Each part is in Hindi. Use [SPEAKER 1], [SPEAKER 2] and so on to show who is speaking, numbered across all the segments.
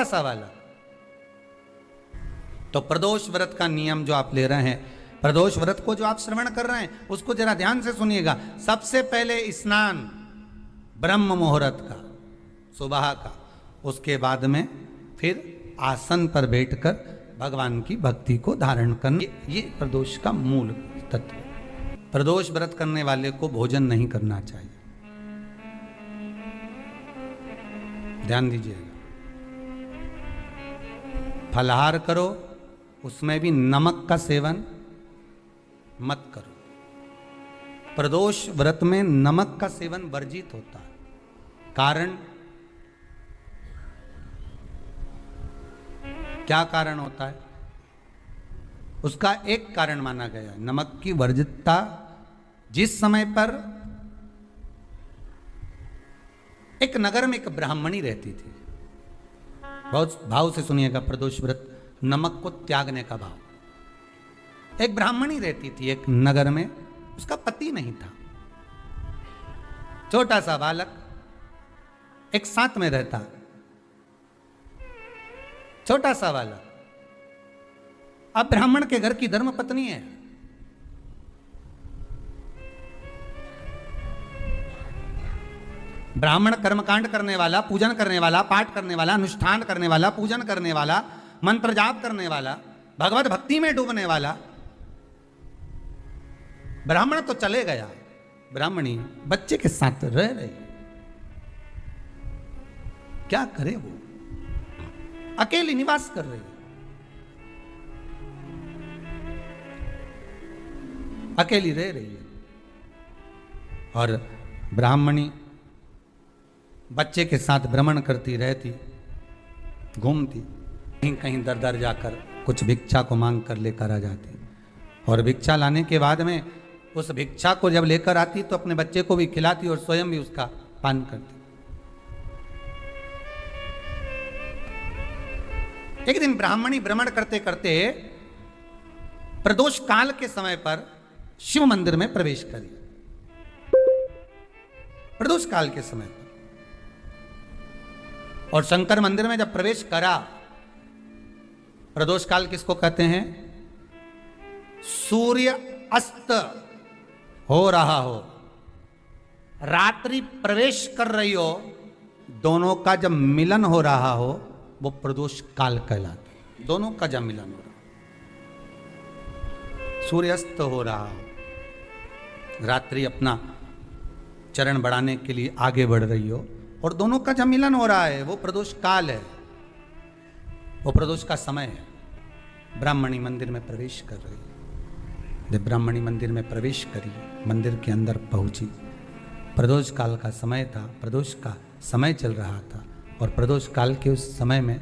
[SPEAKER 1] सा वाला। तो प्रदोष व्रत का नियम जो आप ले रहे हैं, प्रदोष व्रत को जो आप श्रवण कर रहे हैं उसको जरा ध्यान से सुनिएगा। सबसे पहले स्नान ब्रह्म मुहूर्त का, सुबह का, उसके बाद में फिर आसन पर बैठकर भगवान की भक्ति को धारण करना, ये प्रदोष का मूल तत्व। प्रदोष व्रत करने वाले को भोजन नहीं करना चाहिए, ध्यान दीजिएगा। फलाहार करो, उसमें भी नमक का सेवन मत करो। प्रदोष व्रत में नमक का सेवन वर्जित होता है। कारण क्या कारण होता है? उसका एक कारण माना गया है नमक की वर्जितता। जिस समय पर एक नगर में एक ब्राह्मणी रहती थी, बहुत भाव से सुनिएगा, प्रदोष व्रत नमक को त्यागने का भाव। एक ब्राह्मणी रहती थी एक नगर में, उसका पति नहीं था, छोटा सा बालक एक साथ में रहता, छोटा सा बालक। अब ब्राह्मण के घर की धर्म पत्नी है, ब्राह्मण कर्मकांड करने वाला, पूजन करने वाला, पाठ करने वाला, अनुष्ठान करने वाला, पूजन करने वाला, मंत्र जाप करने वाला, भगवत भक्ति में डूबने वाला। ब्राह्मण तो चले गया, ब्राह्मणी बच्चे के साथ रह रही, क्या करे वो? अकेली निवास कर रही, अकेली रह रही है। और ब्राह्मणी बच्चे के साथ भ्रमण करती रहती, घूमती, कहीं कहीं दर दर जाकर कुछ भिक्षा को मांग कर लेकर आ जाती। और भिक्षा लाने के बाद में उस भिक्षा को जब लेकर आती तो अपने बच्चे को भी खिलाती और स्वयं भी उसका पान करती। एक दिन ब्राह्मणी भ्रमण करते करते प्रदोष काल के समय पर शिव मंदिर में प्रवेश करी। प्रदोष काल के समय पर, और शंकर मंदिर में जब प्रवेश करा, प्रदोष काल किसको कहते हैं? सूर्य अस्त हो रहा हो, रात्रि प्रवेश कर रही हो, दोनों का जब मिलन हो रहा हो वो प्रदोष काल कहलाता है। दोनों का जब मिलन हो रहा, सूर्यास्त हो रहा हो, रात्रि अपना चरण बढ़ाने के लिए आगे बढ़ रही हो और दोनों का जब मिलन हो रहा है, वो प्रदोष काल है, वो प्रदोष का समय है। ब्राह्मणी मंदिर में प्रवेश कर रही है। जब ब्राह्मणी मंदिर में प्रवेश करी, मंदिर के अंदर पहुंची, प्रदोष काल का समय था, प्रदोष का समय चल रहा था। और प्रदोष काल के उस समय में,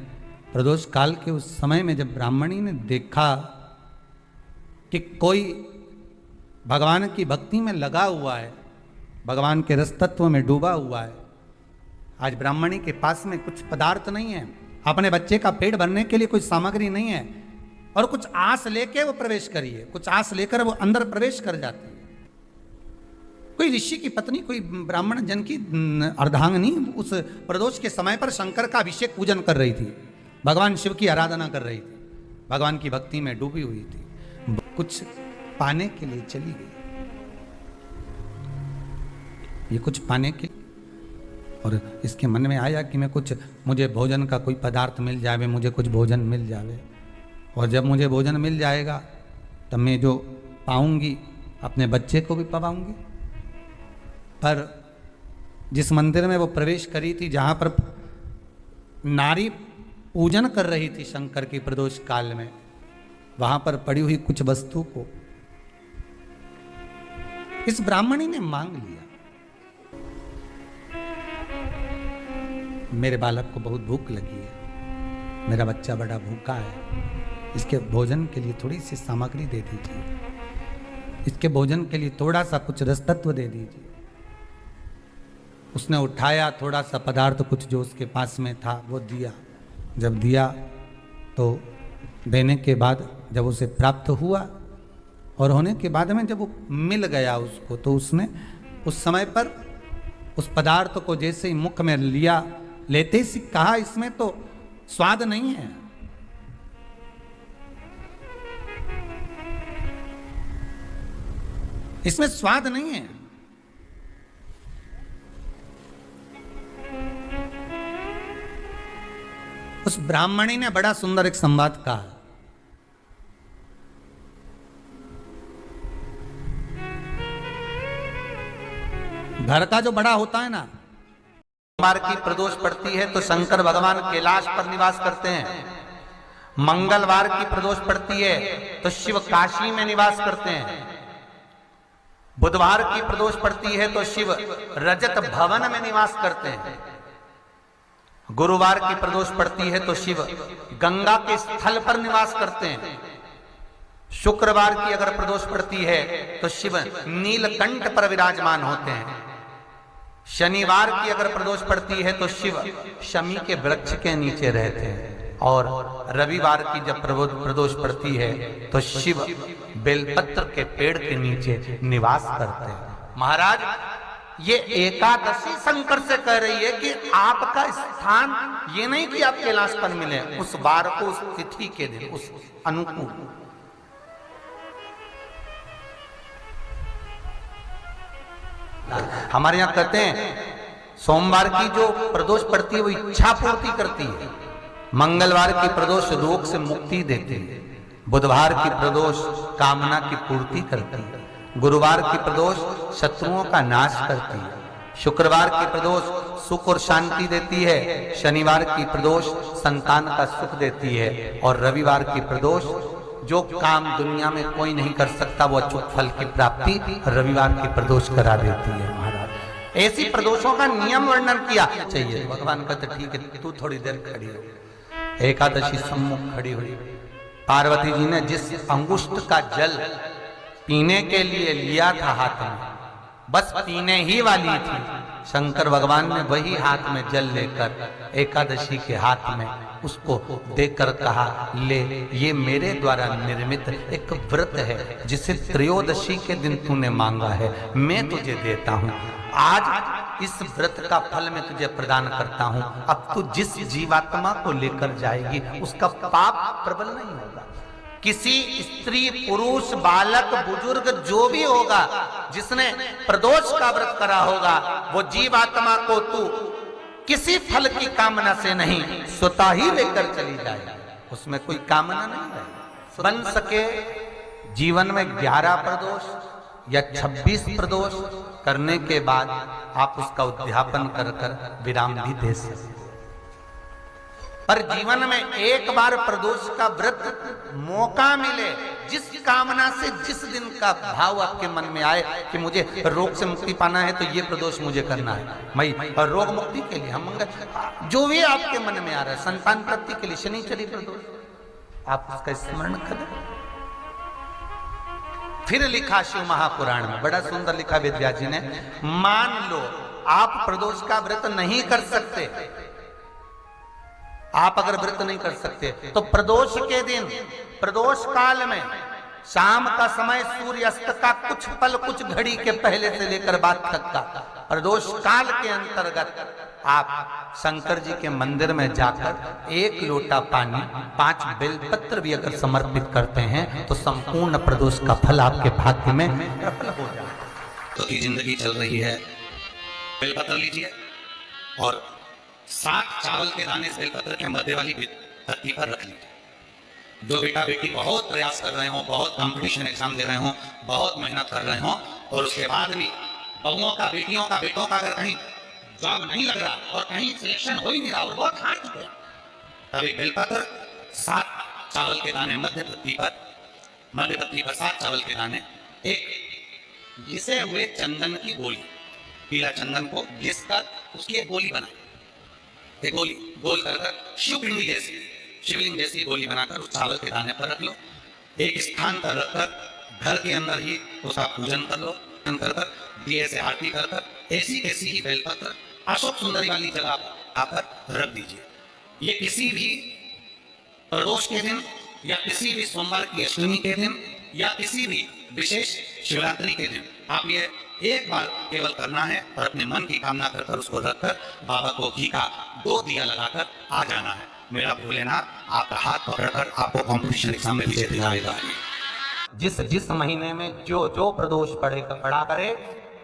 [SPEAKER 1] प्रदोष काल के उस समय में जब ब्राह्मणी ने देखा कि कोई भगवान की भक्ति में लगा हुआ है, भगवान के रस तत्व में डूबा हुआ है, आज ब्राह्मणी के पास में कुछ पदार्थ नहीं है, अपने बच्चे का पेट भरने के लिए कोई सामग्री नहीं है, और कुछ आस लेके वो प्रवेश करी है, कुछ आस लेकर वो अंदर प्रवेश कर जाती है। कोई ऋषि की पत्नी, कोई ब्राह्मण जन की अर्धांगिनी उस प्रदोष के समय पर शंकर का अभिषेक पूजन कर रही थी, भगवान शिव की आराधना कर रही थी, भगवान की भक्ति में डूबी हुई थी, कुछ पाने के लिए चली गई। ये कुछ पाने के, और इसके मन में आया कि मैं कुछ, मुझे भोजन का कोई पदार्थ मिल जावे, मुझे कुछ भोजन मिल जावे, और जब मुझे भोजन मिल जाएगा तब मैं जो पाऊंगी अपने बच्चे को भी पाऊंगी। पर जिस मंदिर में वो प्रवेश करी थी, जहाँ पर नारी पूजन कर रही थी शंकर की प्रदोष काल में, वहाँ पर पड़ी हुई कुछ वस्तु को इस ब्राह्मणी ने मांग लिया। मेरे बालक को बहुत भूख लगी है, मेरा बच्चा बड़ा भूखा है, इसके भोजन के लिए थोड़ी सी सामग्री दे दीजिए, इसके भोजन के लिए थोड़ा सा कुछ रस तत्व दे दीजिए। उसने उठाया थोड़ा सा पदार्थ, कुछ जो उसके पास में था वो दिया। जब दिया तो देने के बाद जब उसे प्राप्त हुआ और होने के बाद में जब वो मिल गया उसको, तो उसने उस समय पर उस पदार्थ को जैसे ही मुख में लिया, लेते ही कहा इसमें तो स्वाद नहीं है। इसमें स्वाद नहीं है। उस ब्राह्मणी ने बड़ा सुंदर एक संवाद कहा। घर का जो बड़ा होता है ना, सोमवार की प्रदोष पड़ती है तो शंकर भगवान कैलाश पर निवास करते हैं। मंगलवार की प्रदोष पड़ती है तो शिव काशी में निवास करते हैं। बुधवार की प्रदोष पड़ती है तो शिव रजत भवन में निवास करते हैं। गुरुवार की प्रदोष पड़ती है तो शिव गंगा के स्थल पर निवास करते हैं। शुक्रवार की अगर प्रदोष पड़ती है तो शिव नीलकंठ पर विराजमान होते हैं। शनिवार की अगर प्रदोष पड़ती है तो शिव शमी के वृक्ष के नीचे रहते हैं। और रविवार की जब प्रदोष पड़ती है तो शिव बेलपत्र के पेड़ के नीचे निवास करते हैं। महाराज, ये एकादशी शंकर से कह रही है कि आपका स्थान ये नहीं कि आप कैलाश पर मिले, उस बार को, उस तिथि के दिन, उस अनुकूल। हमारे यहां कहते हैं सोमवार की जो प्रदोष पड़ती है वो इच्छा पूर्ति करती है। मंगलवार की प्रदोष रोग से मुक्ति देती है। बुधवार की प्रदोष कामना की पूर्ति करती है। गुरुवार की प्रदोष शत्रुओं का नाश करती है। शुक्रवार की प्रदोष सुख और शांति देती है। शनिवार की प्रदोष संतान का सुख देती है। और रविवार की प्रदोष जो काम दुनिया में कोई नहीं कर सकता वो अचूक फल की प्राप्ति रविवार की प्रदोष करा देती है। महाराज, ऐसी प्रदोषों का नियम वर्णन किया चाहिए। भगवान कहते ठीक है, तू थोड़ी देर खड़ी हो। एकादशी सम्मुख खड़ी हुई। पार्वती जी ने जिस अंगुष्ठ का जल पीने के लिए लिया था हाथ में, बस पीने ही वाली थी, शंकर भगवान ने वही हाथ में जल लेकर एकादशी के हाथ में उसको देकर कहा, ले, ये मेरे द्वारा निर्मित एक व्रत है जिसे त्रयोदशी के दिन तूने मांगा है, मैं तुझे देता हूं। आज इस व्रत का फल मैं तुझे प्रदान करता हूं। अब तू जिस जीवात्मा को लेकर जाएगी उसका पाप प्रबल नहीं होगा। किसी स्त्री, पुरुष, बालक, बुजुर्ग जो भी होगा जिसने प्रदोष का व्रत करा होगा, वो जीवात्मा को तू किसी फल की कामना से नहीं, स्वतः ही लेकर चली जाए। उसमें कोई कामना नहीं है। बन सके जीवन में 11 प्रदोष या 26 प्रदोष करने के बाद आप उसका उद्यापन कर कर विराम भी दे सकते। पर जीवन में एक बार प्रदोष का व्रत मौका मिले, जिस कामना से जिस दिन का भाव आपके मन में आए कि मुझे रोग से मुक्ति पाना है तो ये प्रदोष मुझे करना है, मैं रोग मुक्ति के लिए, हम जो भी आपके मन में आ रहा है, संतान प्राप्ति के लिए शनिचरी प्रदोष, आप उसका स्मरण करें। फिर लिखा शिव महापुराण में, बड़ा सुंदर लिखा वेदव्यास जी ने, मान लो आप प्रदोष का व्रत नहीं कर सकते, आप अगर व्रत नहीं कर सकते तो प्रदोष के दिन, प्रदोष काल में शाम का समय सूर्यास्त का कुछ पल, कुछ घड़ी के पहले से लेकर बाद तक का प्रदोष काल के अंतर्गत आप शंकर जी के मंदिर में जाकर 1 लोटा पानी, 5 बेलपत्र भी अगर समर्पित करते हैं तो संपूर्ण प्रदोष का फल आपके भाग्य में प्रबल हो जाए।
[SPEAKER 2] तो की जिंदगी चल रही है, बेलपत्र लीजिए और 7 चावल के दाने बेलपत्र के मध्य वाली धरती पर रख लीजिए। जो बेटा बेटी बहुत प्रयास कर रहे हो, बहुत कंपटीशन एग्जाम दे रहे हो, बहुत मेहनत कर रहे हो और उसके बाद भी बहुओं का, बेटियों का, बेटों का अगर कहीं जॉब नहीं लग रहा और कहीं सिलेक्शन हो ही नहीं रहा और बहुत हार चुके हैं, तब एक बेलपत्र 7 चावल के दाने मध्य पत्ती पर 7 चावल के दाने, एक घिसे हुए चंदन की गोली, पीला चंदन को घिस कर उसकी एक गोली बनाए, एक गोली गोल कर शिवलिंग जैसी गोली बनाकर उस चावल के दाने पर रख लो। एक स्थान पर रखकर घर के अंदर ही उसका पूजन कर लो, कर दिए से आरती कर कर ऐसी ही बेलपत्र अशोक सुंदरी वाली जगह आकर रख दीजिए। ये किसी भी प्रदोष के दिन या किसी भी सोमवार की अष्टमी के दिन या किसी भी विशेष शिवरात्रि के दिन आप ये एक बार केवल करना है और अपने मन की कामना कर उसको रखकर बाबा को घी का 2 दिया लगाकर आ जाना है। मेरा भोलेनाथ आपका हाथ पकड़कर आपको कंपटीशन एग्जाम में विजय दिलाएगा।
[SPEAKER 1] जिस महीने में जो प्रदोष पड़ा करे,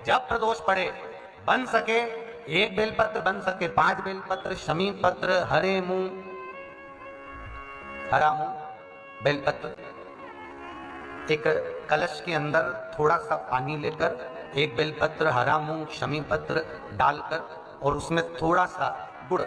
[SPEAKER 1] जब प्रदोष पड़े, बन सके 1 बेलपत्र, बन सके 5 बेलपत्र, शमी पत्र, हरा मूंग बेलपत्र, एक कलश के अंदर थोड़ा सा पानी लेकर 1 बेलपत्र, हरा मूंग, शमी पत्र डालकर और उसमें थोड़ा सा गुड़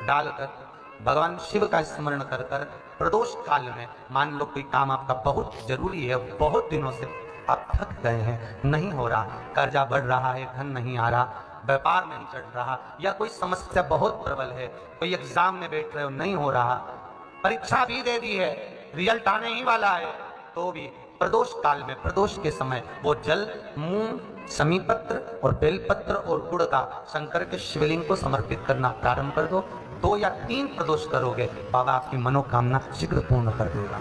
[SPEAKER 1] डालकर भगवान शिव का स्मरण कर कर प्रदोष काल में, मान लो कोई काम आपका बहुत जरूरी है, बहुत दिनों से आप थक गए हैं, नहीं हो रहा, कर्जा बढ़ रहा है, धन नहीं आ रहा, व्यापार नहीं चढ़ रहा, या कोई समस्या बहुत प्रबल है, कोई एग्जाम में बैठ रहे हो नहीं हो रहा, परीक्षा भी दे दी है, रिजल्ट आने ही वाला है, तो भी प्रदोष काल में, प्रदोष के समय वो जल, मूंग, शमी पत्र और बेलपत्र और गुड़ का शंकर के शिवलिंग को समर्पित करना प्रारंभ कर दो। 2 या 3 प्रदोष करोगे, बाबा आपकी मनोकामना शीघ्र पूर्ण कर देगा।